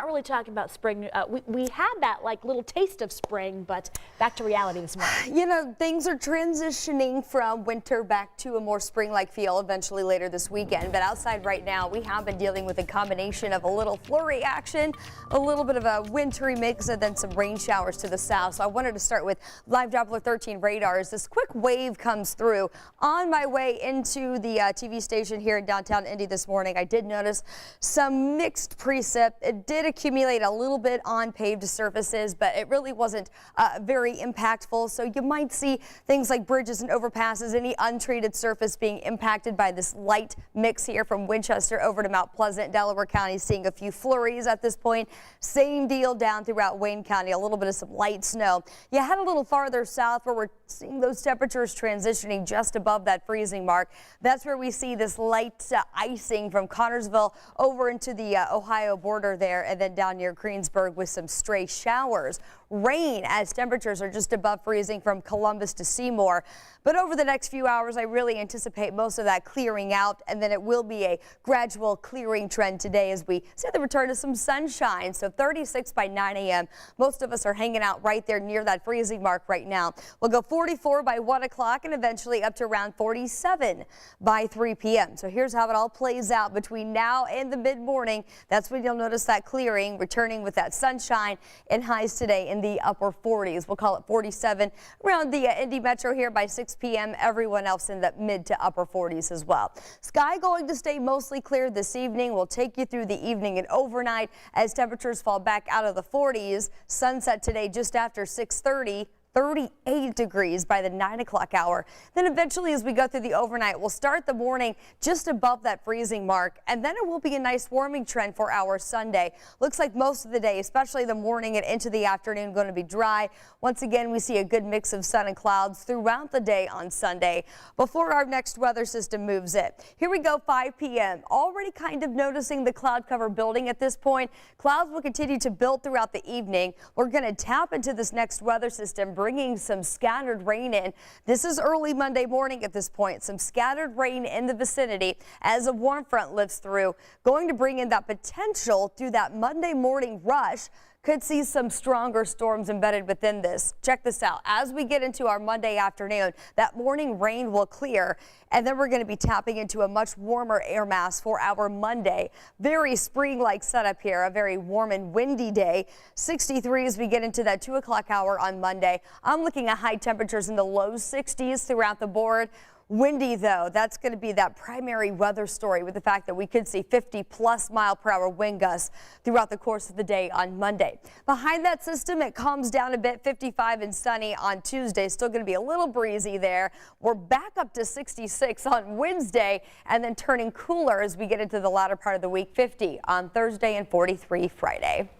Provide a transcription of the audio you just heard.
not really talking about spring. We had that like little taste of spring, but back to reality this morning. You know, things are transitioning from winter back to a more spring-like feel eventually later this weekend. But outside right now, we have been dealing with a combination of a little flurry action, a little bit of a wintry mix, and then some rain showers to the south. So I wanted to start with live Doppler 13 radar as this quick wave comes through. On my way into the TV station here in downtown Indy this morning, I did notice some mixed precip. It did accumulate a little bit on paved surfaces, but it really wasn't very impactful. So you might see things like bridges and overpasses, any untreated surface being impacted by this light mix here from Winchester over to Mount Pleasant. Delaware County seeing a few flurries at this point. Same deal down throughout Wayne County, a little bit of some light snow. You head a little farther south where we're seeing those temperatures transitioning just above that freezing mark. That's where we see this light icing from Connorsville over into the Ohio border there, and then down near Greensburg with some stray showers. Rain as temperatures are just above freezing from Columbus to Seymour. But over the next few hours, I really anticipate most of that clearing out, and then it will be a gradual clearing trend today as we see the return of some sunshine. So 36 by 9 a.m. Most of us are hanging out right there near that freezing mark right now. We'll go 44 by 1 o'clock and eventually up to around 47 by 3 p.m. So here's how it all plays out between now and the mid-morning. That's when you'll notice that clearing, returning with that sunshine and highs today in the upper 40s. We'll call it 47 around the Indy Metro here by 6 p.m. Everyone else in the mid to upper 40s as well. Sky going to stay mostly clear this evening. We'll take you through the evening and overnight as temperatures fall back out of the 40s. Sunset today just after 6:30. 38 degrees by the 9 o'clock hour. Then eventually as we go through the overnight, we'll start the morning just above that freezing mark, and then it will be a nice warming trend for our Sunday. Looks like most of the day, especially the morning and into the afternoon, going to be dry. Once again, we see a good mix of sun and clouds throughout the day on Sunday before our next weather system moves in. Here we go, 5 p.m. Already kind of noticing the cloud cover building at this point. Clouds will continue to build throughout the evening. We're going to tap into this next weather system, bringing some scattered rain in. This is early Monday morning at this point. Some scattered rain in the vicinity as a warm front lifts through, going to bring in that potential through that Monday morning rush. Could see some stronger storms embedded within this. Check this out. As we get into our Monday afternoon, that morning rain will clear, and then we're going to be tapping into a much warmer air mass for our Monday. Very spring-like setup here, a very warm and windy day. 63 as we get into that 2 o'clock hour on Monday. I'm looking at high temperatures in the low 60s throughout the board. Windy, though, that's going to be that primary weather story with the fact that we could see 50+ mile-per-hour wind gusts throughout the course of the day on Monday. Behind that system, it calms down a bit, 55 and sunny on Tuesday. Still going to be a little breezy there. We're back up to 66 on Wednesday and then turning cooler as we get into the latter part of the week, 50 on Thursday and 43 Friday.